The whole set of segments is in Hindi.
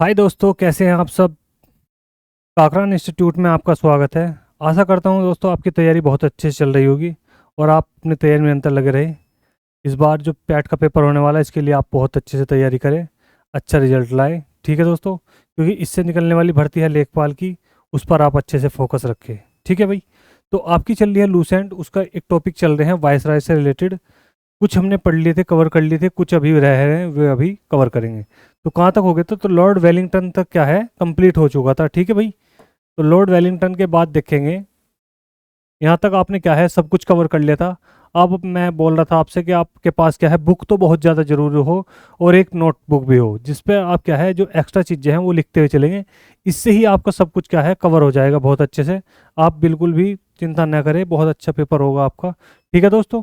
हाय दोस्तों, कैसे हैं आप सब। काकरान इंस्टीट्यूट में आपका स्वागत है। आशा करता हूं दोस्तों आपकी तैयारी बहुत अच्छे से चल रही होगी और आप अपनी तैयारी में निरंतर लगे रहे। इस बार जो पैट का पेपर होने वाला है इसके लिए आप बहुत अच्छे से तैयारी करें, अच्छा रिजल्ट लाएं। ठीक है दोस्तों, क्योंकि इससे निकलने वाली भर्ती है लेखपाल की, उस पर आप अच्छे से फोकस रखें। ठीक है भाई। तो आपकी चल रही है लूसेंट, उसका एक टॉपिक चल रहे हैं वायसराय से रिलेटेड। कुछ हमने पढ़ लिए थे, कवर कर लिए थे, कुछ अभी रह रहे हैं, वे अभी कवर करेंगे। तो कहाँ तक हो गया था? तो लॉर्ड वेलिंगटन तक क्या है, कंप्लीट हो चुका था। ठीक है भाई। तो लॉर्ड वेलिंगटन के बाद देखेंगे, यहाँ तक आपने क्या है सब कुछ कवर कर लिया था। अब मैं बोल रहा था आपसे कि आपके पास क्या है, बुक तो बहुत ज़्यादा जरूरी हो और एक नोटबुक भी हो जिस पे आप क्या है जो एक्स्ट्रा चीज़ें हैं वो लिखते हुए चलेंगे। इससे ही आपका सब कुछ क्या है कवर हो जाएगा बहुत अच्छे से। आप बिल्कुल भी चिंता न करें, बहुत अच्छा पेपर होगा आपका। ठीक है दोस्तों।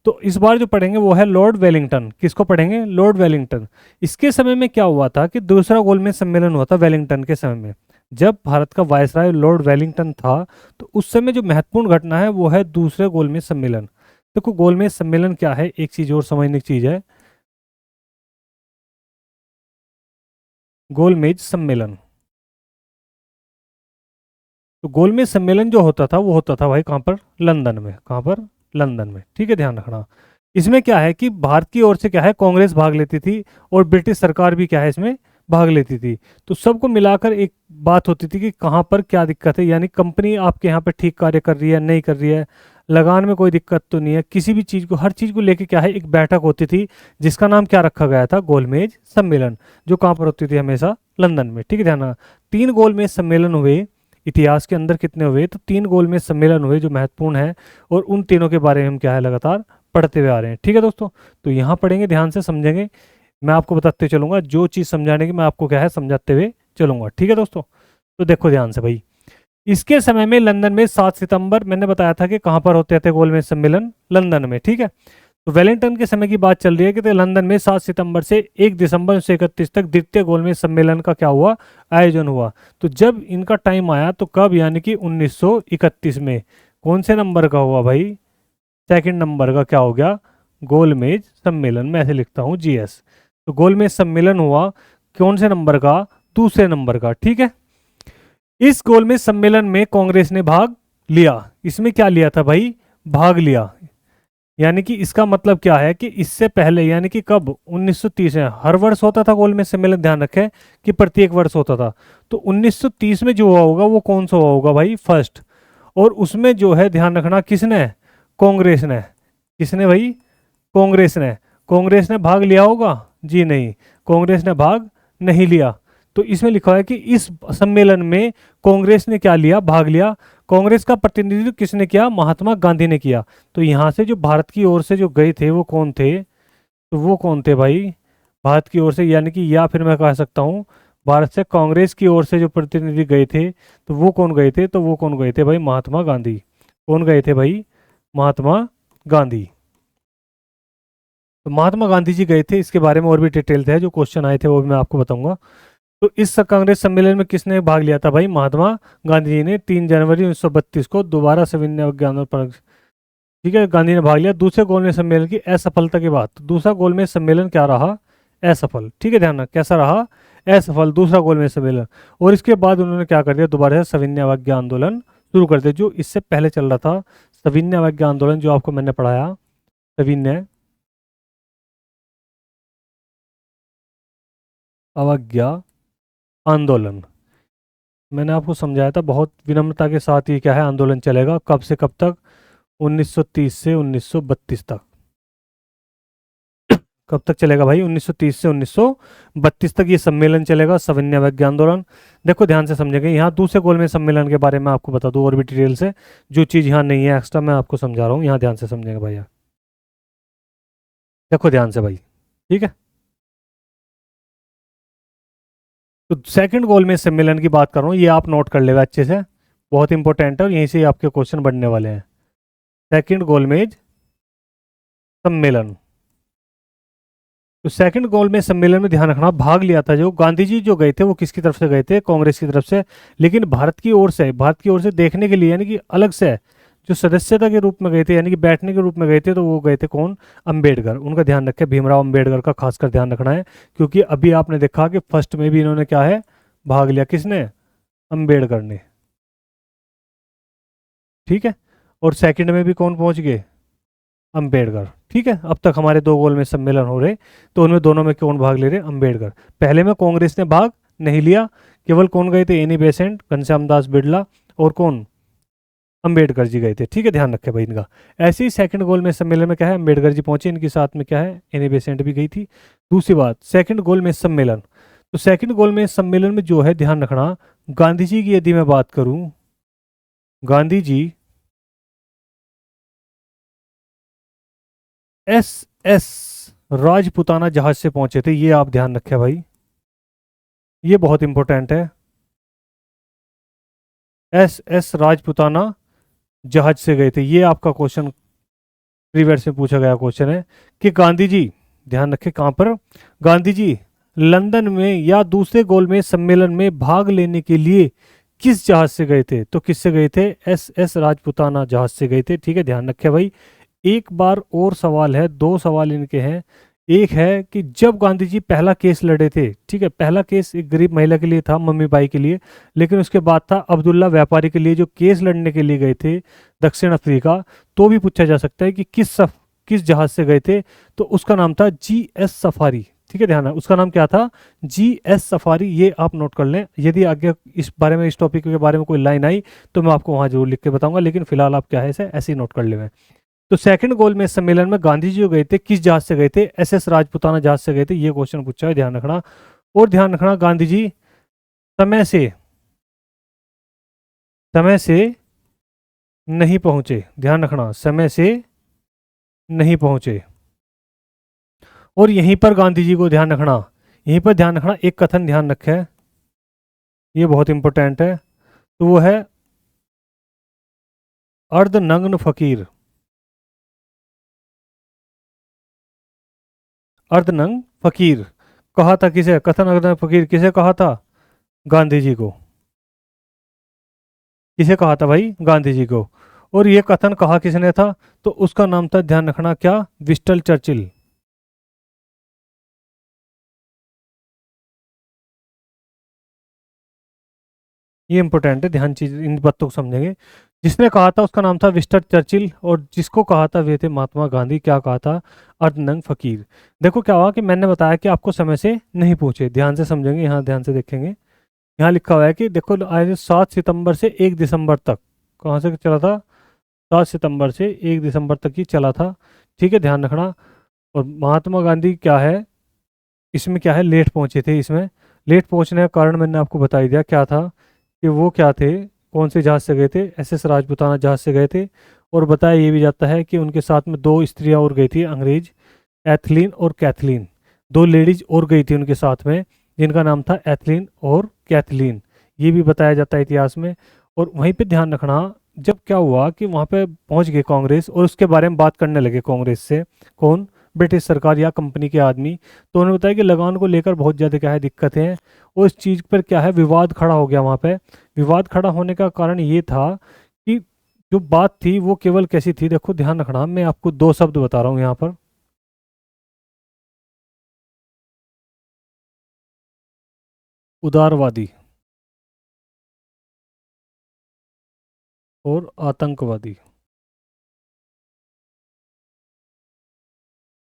तो इस बार जो पढ़ेंगे वो है लॉर्ड वेलिंगटन। किसको पढ़ेंगे? Lord Wellington. इसके समय में क्या हुआ था कि दूसरा गोलमेज सम्मेलन हुआ था वेलिंगटन के समय में, जब भारत का वायसराय लॉर्ड वेलिंगटन था। तो उस समय जो महत्वपूर्ण घटना है वो है दूसरे गोलमेज सम्मेलन। देखो गोलमेज सम्मेलन क्या है, एक चीज और समझने की चीज है। गोलमेज सम्मेलन, तो गोलमेज सम्मेलन जो होता था वो होता था भाई कहाँ पर? लंदन में। कहाँ पर? लंदन में। ठीक है, ध्यान रखना। इसमें क्या है कि भारत की ओर से क्या है कांग्रेस भाग लेती थी और ब्रिटिश सरकार भी क्या है इसमें भाग लेती थी। तो सबको मिलाकर एक बात होती थी कि कहाँ पर क्या दिक्कत है, यानी कंपनी आपके यहाँ पे ठीक कार्य कर रही है नहीं कर रही है, लगान में कोई दिक्कत तो नहीं है, किसी भी चीज़ को, हर चीज़ को लेके क्या है एक बैठक होती थी जिसका नाम क्या रखा गया था? गोलमेज सम्मेलन। जो कहाँ पर होती थी? हमेशा लंदन में। ठीक है, ध्यान रखना। 3 गोलमेज सम्मेलन हुए इतिहास के अंदर। कितने हुए? तो 3 गोलमेज सम्मेलन हुए जो महत्वपूर्ण है, और उन तीनों के बारे में हम क्या है लगातार पढ़ते हुए आ रहे हैं। ठीक है दोस्तों। तो यहाँ पढ़ेंगे, ध्यान से समझेंगे, मैं आपको बताते चलूंगा जो चीज़ समझाने की मैं आपको क्या है समझाते हुए चलूंगा। ठीक है दोस्तों। तो देखो ध्यान से भाई, इसके समय में लंदन में 7 सितंबर, मैंने बताया था कि कहाँ पर होते थे गोलमेज सम्मेलन? लंदन में। ठीक है। तो वेलिंगटन के समय की बात चल रही है कि तो लंदन में 7 सितंबर से 1 दिसंबर 1931 तक द्वितीय गोलमेज सम्मेलन का क्या हुआ? आयोजन हुआ। तो जब इनका टाइम आया तो कब? यानी कि 1931 में। कौन से नंबर का हुआ भाई? सेकंड नंबर का क्या हो गया? गोलमेज सम्मेलन। मैं ऐसे लिखता हूँ जीएस। तो गोलमेज सम्मेलन हुआ कौन से नंबर का? दूसरे नंबर का। ठीक है। इस गोलमेज सम्मेलन में कांग्रेस ने भाग लिया। इसमें क्या लिया था भाई? भाग लिया। यानी कि इसका मतलब क्या है कि इससे पहले, यानी कि कब? 1930 में हर वर्ष होता था गोलमेज सम्मेलन, ध्यान रखें कि प्रत्येक वर्ष होता था। तो 1930 में जो हुआ होगा वो कौन सा हुआ होगा भाई? फर्स्ट। और उसमें जो है ध्यान रखना, किसने? कांग्रेस ने। किसने भाई? कांग्रेस ने। कांग्रेस ने भाग लिया होगा? जी नहीं, कांग्रेस ने भाग नहीं लिया। तो इसमें लिखा है कि इस सम्मेलन में कांग्रेस ने क्या लिया? भाग लिया। कांग्रेस का प्रतिनिधित्व किसने किया? महात्मा गांधी ने किया। तो यहाँ से जो भारत की ओर से जो गए थे वो कौन थे? तो वो कौन थे भाई? भारत की ओर से, यानी कि, या फिर मैं कह सकता हूँ भारत से कांग्रेस की ओर से जो प्रतिनिधि गए थे, तो वो कौन गए थे? तो वो कौन गए थे भाई? महात्मा गांधी। कौन गए थे भाई? महात्मा गांधी। तो महात्मा गांधी जी गए थे। इसके बारे में और भी डिटेल थे, जो क्वेश्चन आए थे वो भी मैं आपको बताऊंगा। तो इस कांग्रेस सम्मेलन में किसने भाग लिया था भाई? महात्मा गांधी जी ने। 3 जनवरी 1932 को दोबारा सविनय विज्ञान और ठीक है, गांधी ने भाग लिया। दूसरे गोलमेज सम्मेलन की असफलता के बाद, तो दूसरा गोलमेज सम्मेलन क्या रहा? असफल। ठीक है, ध्यान रखना कैसा रहा? असफल, दूसरा गोलमेज सम्मेलन। और इसके बाद उन्होंने क्या कर दिया? दोबारा से सविनय अवज्ञा आंदोलन शुरू कर दिया, जो इससे पहले चल रहा था। सविनय अवज्ञा आंदोलन जो आपको मैंने पढ़ाया, सविनय अवज्ञा आंदोलन, मैंने आपको समझाया था बहुत विनम्रता के साथ। ये क्या है? आंदोलन चलेगा कब से कब तक? 1930 से 1932 तक। कब तक चलेगा भाई? 1930 से 1932 तक ये सम्मेलन चलेगा, सविनय अवज्ञा आंदोलन। देखो ध्यान से समझेंगे। यहाँ दूसरे गोलमेज सम्मेलन के बारे में आपको बता दूं और भी डिटेल से, जो चीज़ यहाँ नहीं है एक्स्ट्रा मैं आपको समझा रहा हूँ, यहाँ ध्यान से समझेंगे भैया। देखो ध्यान से भाई। ठीक है। तो सेकंड गोलमेज सम्मेलन की बात कर रहा हूँ, ये आप नोट कर लेगा अच्छे से, बहुत इंपॉर्टेंट है और यहीं से आपके क्वेश्चन बढ़ने वाले हैं। सेकंड गोलमेज सम्मेलन। तो सेकंड गोलमेज सम्मेलन में ध्यान रखना, भाग लिया था जो गांधी जी जो गए थे वो किसकी तरफ से गए थे? कांग्रेस की तरफ से। लेकिन भारत की ओर से देखने के लिए, यानी कि अलग से जो सदस्यता के रूप में गए थे यानी कि बैठने के रूप में गए थे, तो वो गए थे कौन? अंबेडकर। उनका ध्यान रखें, भीमराव अंबेडकर का खासकर ध्यान रखना है, क्योंकि अभी आपने देखा कि फर्स्ट में भी इन्होंने क्या है, भाग लिया। किसने? अंबेडकर ने। ठीक है। और सेकंड में भी कौन पहुंच गए? अंबेडकर। ठीक है, अब तक हमारे दो गोल में सम्मेलन हो रहे, तो उनमें दोनों में कौन भाग ले रहे? अंबेडकर। पहले में कांग्रेस ने भाग नहीं लिया, केवल कौन गए थे? एनी बेसेंट, घनश्याम दास बिरला और कौन? अंबेडकर जी गए थे। ठीक है, ध्यान रखें भाई इनका। ऐसे ही सेकंड गोल में सम्मेलन में क्या है, अंबेडकर जी पहुंचे, इनके साथ में क्या है, एनी बेसेंट भी गई थी। दूसरी बात, सेकंड गोल में सम्मेलन, तो सेकंड गोल में सम्मेलन में जो है ध्यान रखना, गांधी जी की यदि मैं बात करूं, Gandhi G S S Rajputana जहाज से पहुंचे थे, ये आप ध्यान रखें भाई, ये बहुत इंपॉर्टेंट है। एस एस राजपुताना जहाज से गए थे, ये आपका क्वेश्चन प्रीवियस में पूछा गया क्वेश्चन है कि गांधी जी, ध्यान रखें कहां पर, गांधी जी लंदन में या दूसरे गोल में सम्मेलन में भाग लेने के लिए किस जहाज से गए थे? तो किससे गए थे? एस एस राजपुताना जहाज से गए थे। ठीक है, ध्यान रखें भाई। एक बार और सवाल है, दो सवाल इनके हैं। एक है कि जब गांधी जी पहला केस लड़े थे, ठीक है, पहला केस एक गरीब महिला के लिए था, मम्मी बाई के लिए, लेकिन उसके बाद था अब्दुल्ला व्यापारी के लिए, जो केस लड़ने के लिए गए थे दक्षिण अफ्रीका। तो भी पूछा जा सकता है कि किस जहाज से गए थे? तो उसका नाम था GS सफारी। ठीक है, ध्यान है, उसका नाम क्या था? GS safari. ये आप नोट कर लें, यदि आगे इस बारे में, इस टॉपिक के बारे में कोई लाइन आई तो मैं आपको वहां जरूर लिख के बताऊंगा, लेकिन फिलहाल आप क्या है, इसे ऐसे ही नोट कर ले। तो सेकंड गोल में सम्मेलन में गांधी जी जो गए थे, किस जहाज से गए थे? SS राजपुताना जहाज से गए थे, ये क्वेश्चन पूछा है, ध्यान रखना। और ध्यान रखना, गांधी जी समय से समय से नहीं पहुंचे, ध्यान रखना, समय से नहीं पहुंचे। और यहीं पर गांधी जी को ध्यान रखना, यहीं पर ध्यान रखना, एक कथन ध्यान रखे, ये बहुत इंपॉर्टेंट है, तो वो है अर्धनग्न फकीर। अर्धनग्न फकीर कहा था किसे? कथन अर्धनग्न फकीर किसे कहा था? गांधी जी को। किसे कहा था भाई? गांधी जी को। और ये कथन कहा किसने था? तो उसका नाम था, ध्यान रखना, क्या? Winston Churchill. ये इंपॉर्टेंट है, ध्यान चीज इन बातों को समझेंगे। जिसने कहा था उसका नाम था विस्टन चर्चिल, और जिसको कहा था वे थे महात्मा गांधी। क्या कहा था? अर्धनग्न फकीर। देखो क्या हुआ कि मैंने बताया कि आपको समय से नहीं पूछे, ध्यान से समझेंगे, यहाँ ध्यान से देखेंगे। यहाँ लिखा हुआ है कि देखो, आज 7 सितंबर से 1 दिसंबर तक, कहाँ से चला था? 7 सितंबर से 1 दिसंबर तक ही चला था। ठीक है, ध्यान रखना। और महात्मा गांधी क्या है, इसमें क्या है, लेट पहुंचे थे। इसमें लेट पहुंचने का कारण मैंने आपको बता ही दिया क्या था, कि वो क्या थे, कौन से जहाज से गए थे? SS राजपुताना जहाज से गए थे। और बताया ये भी जाता है कि उनके साथ में दो स्त्रियां और गई थी, अंग्रेज, एथलीन और कैथलीन। दो लेडीज और गई थी उनके साथ में, जिनका नाम था एथलीन और कैथलीन। ये भी बताया जाता है इतिहास में। और वहीं पे ध्यान रखना, जब क्या हुआ कि वहां पे पहुंच गए कांग्रेस और उसके बारे में बात करने लगे कांग्रेस से, कौन? ब्रिटिश सरकार या कंपनी के आदमी। तो उन्होंने बताया कि लगान को लेकर बहुत ज़्यादा क्या है, दिक्कतें हैं। और इस चीज़ पर क्या है, विवाद खड़ा हो गया वहाँ पे। विवाद खड़ा होने का कारण ये था कि जो बात थी वो केवल कैसी थी, देखो ध्यान रखना, मैं आपको दो शब्द बता रहा हूँ यहाँ पर, उदारवादी और आतंकवादी।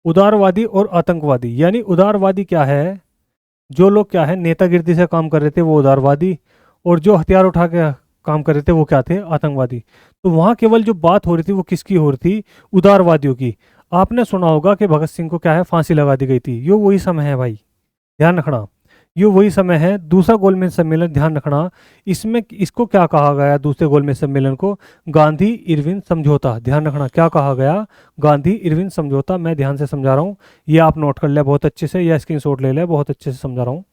उदारवादी और आतंकवादी, यानी उदारवादी क्या है, जो लोग क्या है नेतागिरी से काम कर रहे थे वो उदारवादी, और जो हथियार उठा के काम कर रहे थे वो क्या थे? आतंकवादी। तो वहां केवल जो बात हो रही थी वो किसकी हो रही थी? उदारवादियों की। आपने सुना होगा कि भगत सिंह को क्या है, फांसी लगा दी गई थी। ये वही समय है भाई, ध्यान रखना, ये वही समय है। दूसरा गोलमेज सम्मेलन, ध्यान रखना, इसमें इसको क्या कहा गया? दूसरे गोलमेज सम्मेलन को गांधी इरविन समझौता। ध्यान रखना, क्या कहा गया? गांधी इरविन समझौता। मैं ध्यान से समझा रहा हूँ, ये आप नोट कर ले बहुत अच्छे से, या स्क्रीनशॉट ले ले, बहुत अच्छे से समझा रहा हूँ,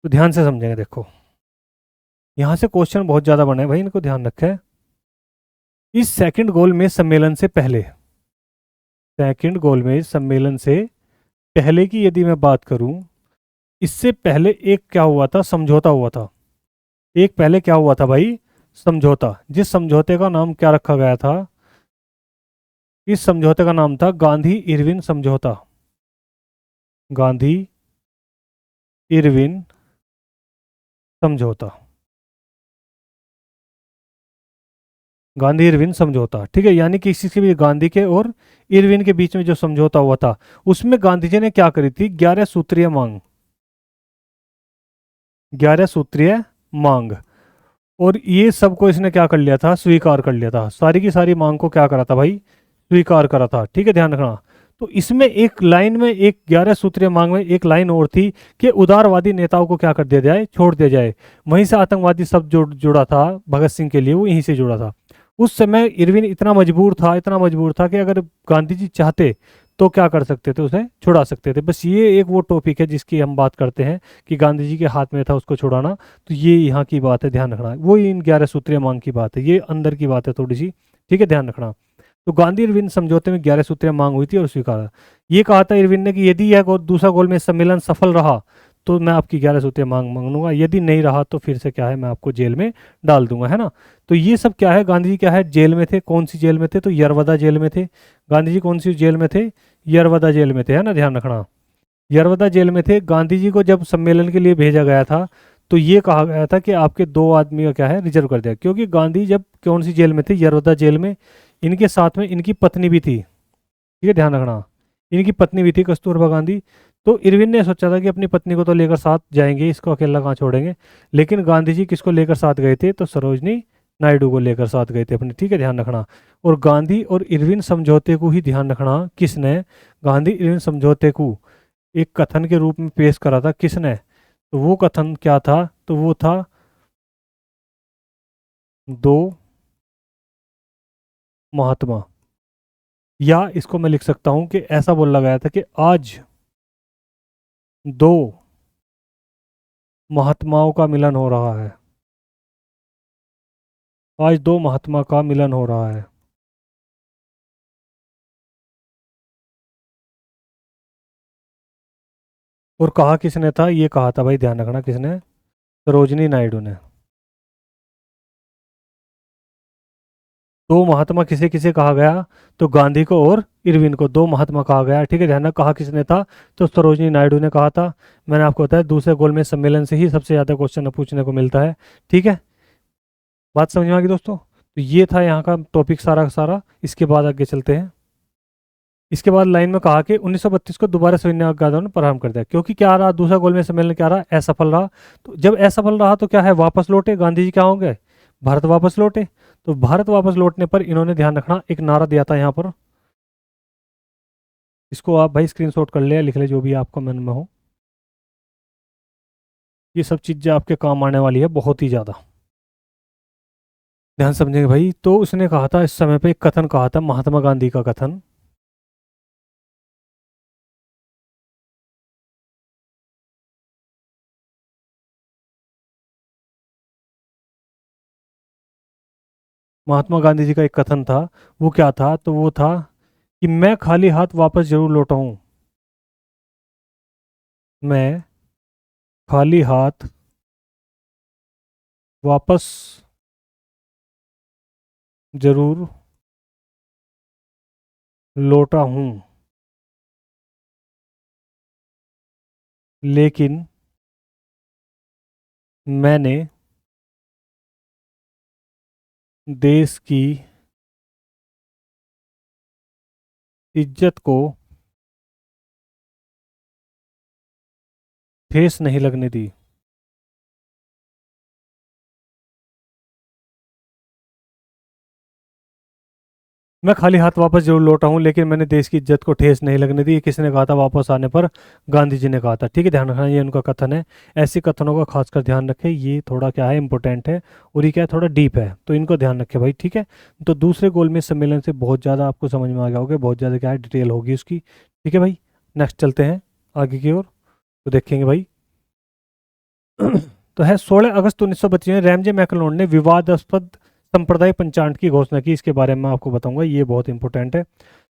तो ध्यान से समझेंगे। देखो यहाँ से क्वेश्चन बहुत ज्यादा बने हैं भाई, इनको ध्यान रखें। इस सेकंड गोलमेज सम्मेलन से पहले, सेकंड गोलमेज सम्मेलन से पहले की यदि मैं बात करूं, इससे पहले एक क्या हुआ था, समझौता हुआ था। एक पहले क्या हुआ था भाई, समझौता, जिस समझौते का नाम क्या रखा गया था, इस समझौते का नाम था गांधी इरविन समझौता। गांधी इरविन समझौता, गांधी इरविन समझौता, ठीक है। यानी कि किसी के भी गांधी के और इरविन के बीच में जो समझौता हुआ था, उसमें गांधी जी ने क्या करी थी, 11 सूत्रीय मांग, 11 सूत्रीय मांग। और ये सबको इसने क्या कर लिया था, स्वीकार कर लिया था, सारी की सारी मांग को क्या करा था भाई, स्वीकार करा था, ठीक है, ध्यान रखना। तो इसमें एक लाइन में, एक 11 सूत्रीय मांग में एक लाइन और थी कि उदारवादी नेताओं को क्या कर दिया जाए, छोड़ दिया जाए। वहीं से आतंकवादी सब जुड़ा था भगत सिंह के लिए, वो यहीं से जुड़ा था। उस समय इरविन इतना मजबूर था, इतना मजबूर था कि अगर गांधी जी चाहते तो क्या कर सकते थे, उसे छुड़ा सकते थे। बस ये एक वो टॉपिक है जिसकी हम बात करते हैं कि गांधी जी के हाथ में था उसको छुड़ाना। तो ये यहाँ की बात है, ध्यान रखना। वो इन 11 सूत्रीय मांग की बात है, ये अंदर की बात है थोड़ी सी, ठीक है, ध्यान रखना। तो गांधी इरविन समझौते में 11 सूत्रीय मांग हुई थी और स्वीकारा। ये कहा था इरविन ने कि यदि यह दूसरा गोलमेज सम्मेलन सफल रहा तो मैं आपकी 11 सूत्रीय मांग मांगूंगा, यदि नहीं रहा तो फिर से क्या है, मैं आपको जेल में डाल दूंगा, है ना। तो ये सब क्या है, गांधी जी क्या है, जेल में थे। कौन सी जेल में थे, तो यरवदा जेल में थे। गांधी जी कौन सी जेल में थे, यरवदा जेल में थे, है ना, ध्यान रखना। यरवदा जेल में थे। गांधी जी को जब सम्मेलन के लिए भेजा गया था तो ये कहा गया था कि आपके 2 आदमी का क्या है, रिजर्व कर दिया, क्योंकि गांधी जब कौन सी जेल में थे, यरवदा जेल में, इनके साथ में इनकी पत्नी भी थी, ठीक है, ध्यान रखना। इनकी पत्नी भी थी कस्तूरबा गांधी। तो इरविन ने सोचा था कि अपनी पत्नी को तो लेकर साथ जाएंगे, इसको अकेला कहाँ छोड़ेंगे। लेकिन गांधी जी किसको लेकर साथ गए थे, तो सरोजनी नायडू को लेकर साथ गए थे अपने, ठीक है, ध्यान रखना। और गांधी और इरविन समझौते को ही ध्यान रखना, किसने, गांधी इरविन समझौते को एक कथन के रूप में पेश करा था, किसने, तो वो कथन क्या था, तो वो था दो महात्मा। या इसको मैं लिख सकता हूं कि ऐसा बोला गया था कि आज दो महात्माओं का मिलन हो रहा है, आज दो महात्मा का मिलन हो रहा है। और कहा किसने था, ये कहा था भाई, ध्यान रखना, किसने, सरोजनी नायडू ने। दो महात्मा किसे किसे कहा गया, तो गांधी को और इरविन को दो महात्मा कहा गया, ठीक है, ध्यान रखना। कहा किसने था, तो सरोजनी नायडू ने कहा था। मैंने आपको बताया दूसरे गोलमेज सम्मेलन से ही सबसे ज्यादा क्वेश्चन पूछने को मिलता है, ठीक है। बात समझ में आ गई दोस्तों। तो ये था यहाँ का टॉपिक सारा का सारा। इसके बाद आगे चलते हैं। इसके बाद लाइन में कहा कि 1932 को दोबारा सविनय ने प्रारंभ कर दिया, क्योंकि क्या रहा, दूसरा गोलमेज सम्मेलन क्या रहा, असफल रहा। तो जब असफल रहा तो क्या है, वापस लौटे गांधी जी, क्या होंगे, भारत वापस लौटे। तो भारत वापस लौटने पर इन्होंने, ध्यान रखना, एक नारा दिया था यहाँ पर। इसको आप भाई स्क्रीनशॉट कर ले या लिख ले, जो भी आपका मन में हो। ये सब चीज़ें आपके काम आने वाली है बहुत ही ज़्यादा, ध्यान समझेंगे भाई। तो उसने कहा था, इस समय पे एक कथन कहा था, महात्मा गांधी का कथन। महात्मा गांधी जी का एक कथन था, वो क्या था, तो वो था कि मैं खाली हाथ वापस जरूर लौटा हूं, मैं खाली हाथ वापस जरूर लौटा हूं, लेकिन मैंने देश की इज्जत को ठेस नहीं लगने दी। मैं खाली हाथ वापस जरूर लौटा हूं, लेकिन मैंने देश की इज्जत को ठेस नहीं लगने दी। ये किसने कहा था, वापस आने पर गांधी जी ने कहा था, ठीक है, ध्यान रखना, ये उनका कथन है। ऐसे कथनों का खासकर ध्यान रखें, ये थोड़ा क्या है, इंपॉर्टेंट है, और ये क्या है, थोड़ा डीप है, तो इनको ध्यान रखें भाई, ठीक है। तो दूसरे गोलमेज सम्मेलन से बहुत ज़्यादा आपको समझ में आ गया होगा, बहुत ज़्यादा क्या है, डिटेल होगी उसकी, ठीक है भाई। नेक्स्ट चलते हैं आगे की ओर, तो देखेंगे भाई। तो है 16 अगस्त 1932 में रैमजे मैकलोन ने विवादास्पद संप्रदाय पंचांग की घोषणा की। इसके बारे में मैं आपको बताऊंगा, ये बहुत इंपॉर्टेंट है।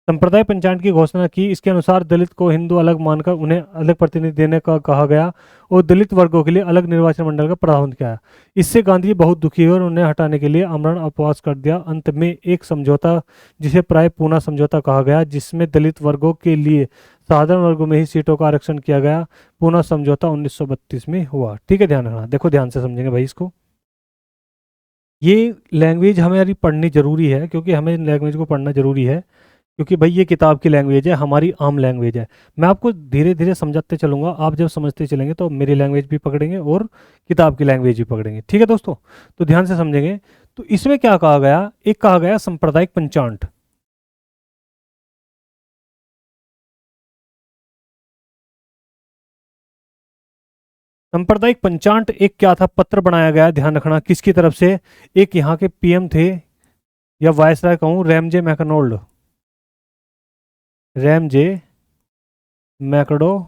संप्रदाय पंचायत की घोषणा की। इसके अनुसार दलित को हिंदू अलग मानकर उन्हें अलग प्रतिनिधि देने का कहा गया और दलित वर्गों के लिए अलग निर्वाचन मंडल का प्रावधान किया। इससे गांधी जी बहुत दुखी हुए और उन्हें हटाने के लिए आमरण उपवास कर दिया। अंत में एक समझौता, जिसे प्राय पूना समझौता कहा गया, जिसमें दलित वर्गों के लिए साधारण वर्गों में ही सीटों का आरक्षण किया गया। पूना समझौता 1932 में हुआ। ठीक है, ध्यान रखना, देखो ध्यान से समझेंगे भाई इसको। ये लैंग्वेज हमारी पढ़नी जरूरी है, क्योंकि हमें लैंग्वेज को पढ़ना जरूरी है, क्योंकि भाई ये किताब की लैंग्वेज है, हमारी आम लैंग्वेज है। मैं आपको धीरे धीरे समझाते चलूंगा, आप जब समझते चलेंगे तो मेरी लैंग्वेज भी पकड़ेंगे और किताब की लैंग्वेज भी पकड़ेंगे। ठीक है दोस्तों, तो ध्यान से समझेंगे। तो इसमें क्या कहा गया, एक कहा गया सांप्रदायिक पंचांट। सांप्रदायिक पंचांट एक क्या था, पत्र बनाया गया, ध्यान रखना, किसकी तरफ से, एक यहाँ के पीएम थे या वायसराय कहूँ, Ramsay MacDonald, Ramsay MacDonald,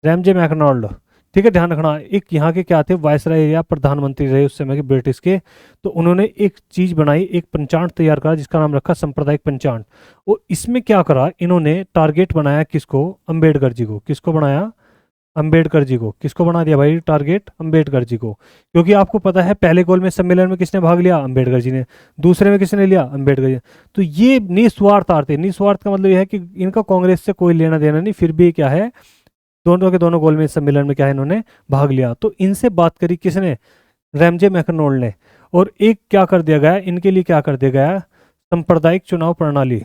Ramsay MacDonald. ठीक है, ध्यान रखना, एक यहाँ के क्या थे, वायसराय या प्रधानमंत्री रहे उस समय के ब्रिटिश के। तो उन्होंने एक चीज बनाई, एक पंचांट तैयार करा, जिसका नाम रखा सांप्रदायिक पंचांट। और इसमें क्या करा इन्होंने, टारगेट बनाया किसको, अंबेडकर जी को। किसको बनाया, अंबेडकर जी को। किसको बना दिया भाई टारगेट, अंबेडकर जी को। क्योंकि आपको पता है पहले गोलमेज सम्मेलन में किसने भाग लिया, अंबेडकर जी ने। दूसरे में किसने लिया, अंबेडकर जी ने। तो ये निस्वार्थ थे। निस्वार्थ का मतलब यह है कि इनका कांग्रेस से कोई लेना देना नहीं, फिर भी क्या है, दोनों के दोनों गोलमेज सम्मेलन में क्या है, इन्होंने भाग लिया। तो इनसे बात करी किसने, रैमजे मैकडोनाल्ड ने। और एक क्या कर दिया गया इनके लिए, क्या कर दिया गया, सांप्रदायिक चुनाव प्रणाली।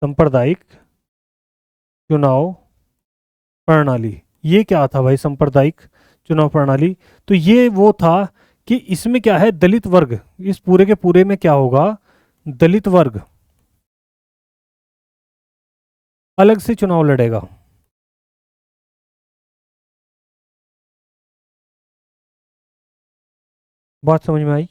सांप्रदायिक चुनाव प्रणाली, ये क्या था भाई, सांप्रदायिक चुनाव प्रणाली। तो ये वो था कि इसमें क्या है, दलित वर्ग, इस पूरे के पूरे में क्या होगा, दलित वर्ग अलग से चुनाव लड़ेगा। बात समझ में आई।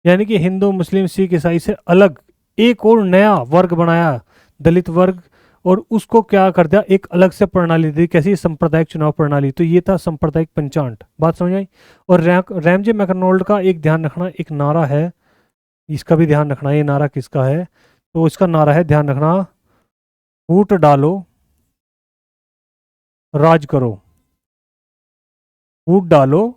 यानी कि हिंदू मुस्लिम सिख ईसाई से अलग एक और नया वर्ग बनाया, दलित वर्ग। और उसको क्या कर दिया, एक अलग से प्रणाली दी, कैसी, सांप्रदायिक चुनाव प्रणाली। तो ये था सांप्रदायिक पंचांट। बात समझ आई। और रैमजे मैकडोनाल्ड का एक ध्यान रखना, एक नारा है, इसका भी ध्यान रखना, ये नारा किसका है, तो इसका नारा है, ध्यान रखना, फूट डालो राज करो, फूट डालो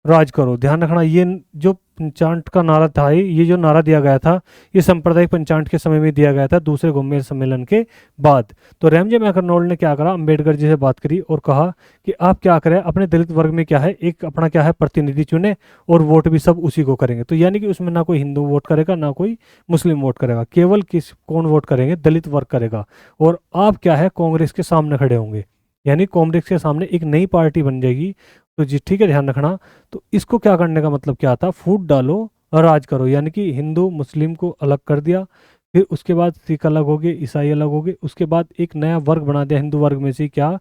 राज करो। ध्यान रखना, ये जो पंचांट का नारा था, ये जो नारा दिया गया था, ये सांप्रदायिक पंचांट के समय में दिया गया था, दूसरे गोलमेज सम्मेलन के बाद। तो रैमजे मैकडोनाल्ड ने क्या करा, अंबेडकर जी से बात करी और कहा कि आप क्या करें, अपने दलित वर्ग में क्या है, एक अपना क्या है प्रतिनिधि चुने, और वोट भी सब उसी को करेंगे। तो यानी कि उसमें ना कोई हिंदू वोट करेगा, ना कोई मुस्लिम वोट करेगा, केवल किस कौन वोट करेंगे, दलित वर्ग करेगा। और आप क्या है, कांग्रेस के सामने खड़े होंगे, यानी कांग्रेस के सामने एक नई पार्टी बन जाएगी। तो जी ठीक है, ध्यान रखना। तो इसको क्या करने का मतलब क्या था, फूट डालो और राज करो, यानी कि हिंदू मुस्लिम को अलग कर दिया। फिर उसके बाद सिख अलग हो गए, ईसाई अलग हो गए, उसके बाद एक नया वर्ग बना दिया हिंदू वर्ग में से, क्या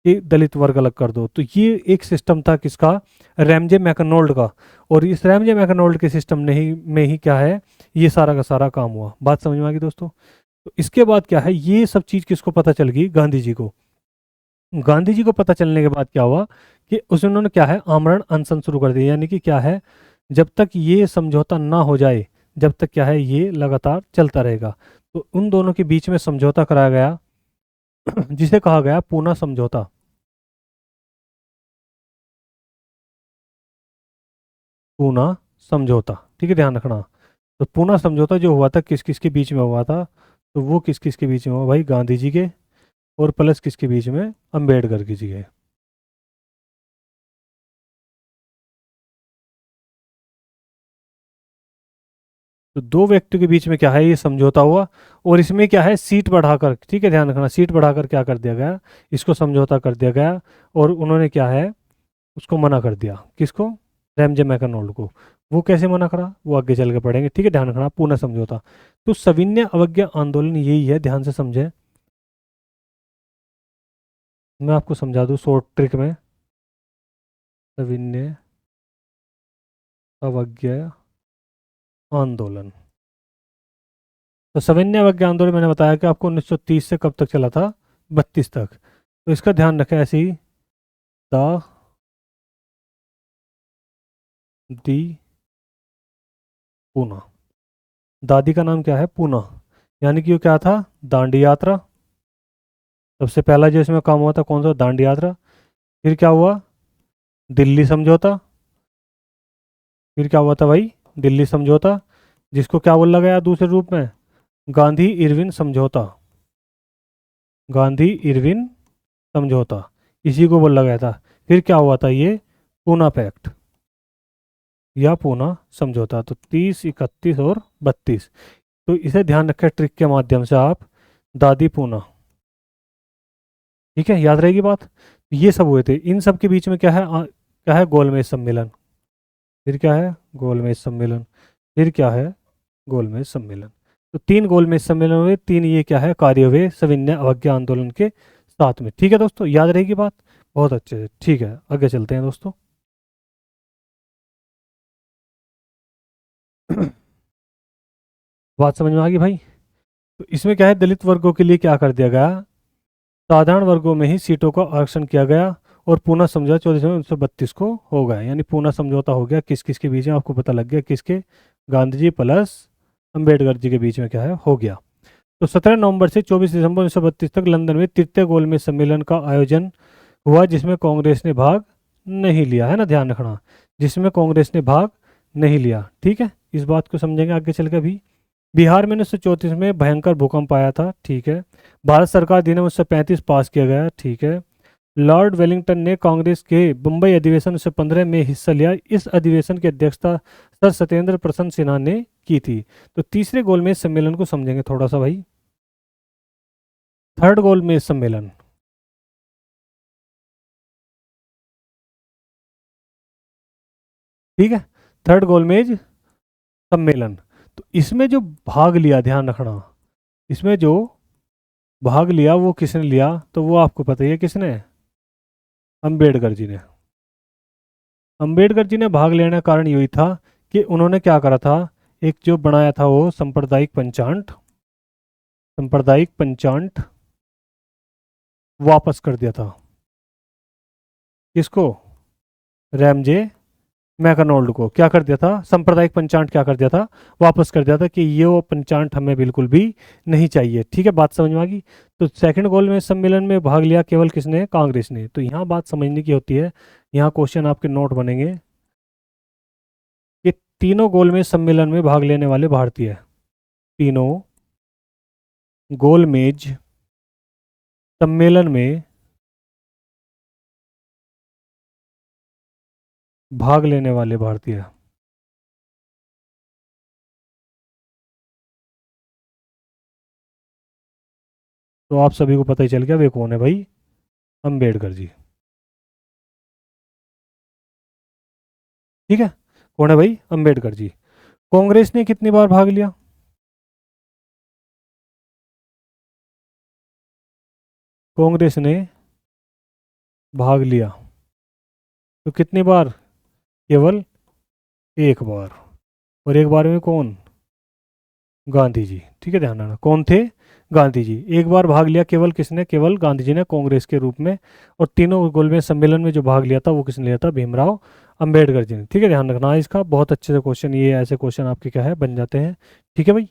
कि दलित वर्ग अलग कर दो। तो ये एक सिस्टम था किसका, रैमजे मैकडोनाल्ड का। और इस रैमजे मैकडोनाल्ड के सिस्टम में ही क्या है, ये सारा का सारा काम हुआ। बात समझ में आ गई दोस्तों। तो इसके बाद क्या है, ये सब चीज़ किसको पता चल गई, गांधी जी को। गांधी जी को पता चलने के बाद क्या हुआ कि उस उन्होंने क्या है, आमरण अनशन शुरू कर दिया। यानी कि क्या है, जब तक ये समझौता ना हो जाए, जब तक क्या है, ये लगातार चलता रहेगा। तो उन दोनों के बीच में समझौता कराया गया जिसे कहा गया पूना समझौता। पूना समझौता, ठीक है, ध्यान रखना। तो पूना समझौता जो हुआ था, किस किस के बीच में हुआ था, तो वो किस किस के बीच में हुआ भाई, गांधी जी के और प्लस किसके बीच में, अंबेडकर की जी के। तो दो व्यक्तियों के बीच में क्या है, ये समझौता हुआ। और इसमें क्या है, सीट बढ़ाकर, ठीक है, ध्यान रखना, सीट बढ़ाकर क्या कर दिया गया, इसको समझौता कर दिया गया। और उन्होंने क्या है, उसको मना कर दिया, किसको, रैमजे मैकडोनाल्ड को। वो कैसे मना करा, वो आगे चल के पढ़ेंगे, ठीक है, ध्यान रखना, पूर्ण समझौता। तो सविनय अवज्ञा आंदोलन यही है, ध्यान से समझे। मैं आपको समझा दूं शॉर्ट ट्रिक में, सविनय अवज्ञा आंदोलन। तो सविनय अवज्ञा आंदोलन मैंने बताया कि आपको 1930 से कब तक चला था, 32 तक। तो इसका ध्यान रखें ऐसे ही, द दी पूना। दादी का नाम क्या है? पूना। यानी कि वो क्या था? दांडी यात्रा। सबसे पहला जो इसमें काम हुआ था कौन सा? दांडी यात्रा। फिर क्या हुआ? दिल्ली समझौता। फिर क्या हुआ था भाई? दिल्ली समझौता, जिसको क्या बोला गया दूसरे रूप में? गांधी इरविन समझौता। गांधी इरविन समझौता, इसी को बोला गया था। फिर क्या हुआ था? ये पूना पैक्ट या पूना समझौता। तो 30, 31 और 32। तो इसे ध्यान रखें ट्रिक के माध्यम से आप। दादी पूना, ठीक है, याद रहेगी बात। ये सब हुए थे, इन सब के बीच में क्या है? क्या है? गोलमेज सम्मेलन। फिर क्या है? गोलमेज सम्मेलन। फिर क्या है? गोलमेज सम्मेलन। तो 3 गोलमेज सम्मेलन हुए, 3 ये क्या है? कार्य हुए सविनय अवज्ञा आंदोलन के साथ में। ठीक है दोस्तों, याद रहेगी बात। बहुत अच्छे से, ठीक है, आगे चलते हैं दोस्तों। बात समझ में आ गई भाई? तो इसमें क्या है? दलित वर्गों के लिए क्या कर दिया गया? साधारण वर्गों में ही सीटों का आरक्षण किया गया और पूना समझौता 14 को हो गया। यानी पूना समझौता हो गया किस किस के बीच में? आपको पता लग गया किसके? गांधी जी प्लस अंबेडकर जी के बीच में क्या है? हो गया। तो 17 नवंबर से 24 दिसंबर 1932 तक लंदन में तृतीय गोलमेज सम्मेलन का आयोजन हुआ, जिसमें कांग्रेस ने भाग नहीं लिया, है ना, ध्यान रखना, जिसमें कांग्रेस ने भाग नहीं लिया। ठीक है, इस बात को समझेंगे आगे चल के भी। बिहार में 1934 में भयंकर भूकंप आया था। ठीक है। भारत सरकार दिन 1935 पास किया गया। ठीक है। लॉर्ड वेलिंगटन ने कांग्रेस के बम्बई अधिवेशन 1915 में हिस्सा लिया। इस अधिवेशन की अध्यक्षता सर सत्येंद्र प्रसन्न सिन्हा ने की थी। तो तीसरे गोलमेज सम्मेलन को समझेंगे थोड़ा सा भाई। थर्ड गोलमेज सम्मेलन, ठीक है, थर्ड गोलमेज सम्मेलन। तो इसमें जो भाग लिया, ध्यान रखना, इसमें जो भाग लिया वो किसने लिया? तो वो आपको पता ही है किसने? अंबेडकर जी ने। अंबेडकर जी ने भाग लेने का कारण यही था कि उन्होंने क्या करा था? एक जो बनाया था वो सांप्रदायिक पंचांग, सांप्रदायिक पंचांग वापस कर दिया था। किसको? रैमजे मैकडॉनल्ड को क्या कर दिया था? सांप्रदायिक पंचांग क्या कर दिया था? वापस कर दिया था कि ये वो पंचांग हमें बिल्कुल भी नहीं चाहिए। ठीक है, बात समझ में आ गई। तो सेकंड गोल में सम्मेलन में भाग लिया केवल किसने? कांग्रेस ने। तो यहाँ बात समझने की होती है, यहाँ क्वेश्चन आपके नोट बनेंगे कि तीनों गोल में सम्मेलन में भाग लेने वाले भारतीय, तीनों गोलमेज सम्मेलन में भाग लेने वाले भारतीय। तो आप सभी को पता ही चल गया वे कौन है भाई? अंबेडकर जी। ठीक है, कौन है भाई? अंबेडकर जी। कांग्रेस ने कितनी बार भाग लिया? कांग्रेस ने भाग लिया तो कितनी बार? केवल एक बार। और एक बार में कौन? गांधी जी। ठीक है, ध्यान रखना कौन थे? गांधी जी। एक बार भाग लिया केवल किसने? केवल गांधी जी ने, कांग्रेस के रूप में। और तीनों गोलमेज सम्मेलन में जो भाग लिया था वो किसने लिया था? भीमराव अंबेडकर जी ने। ठीक है, ध्यान रखना इसका, बहुत अच्छे से क्वेश्चन, ये ऐसे क्वेश्चन आपके क्या है? बन जाते हैं। ठीक है भाई।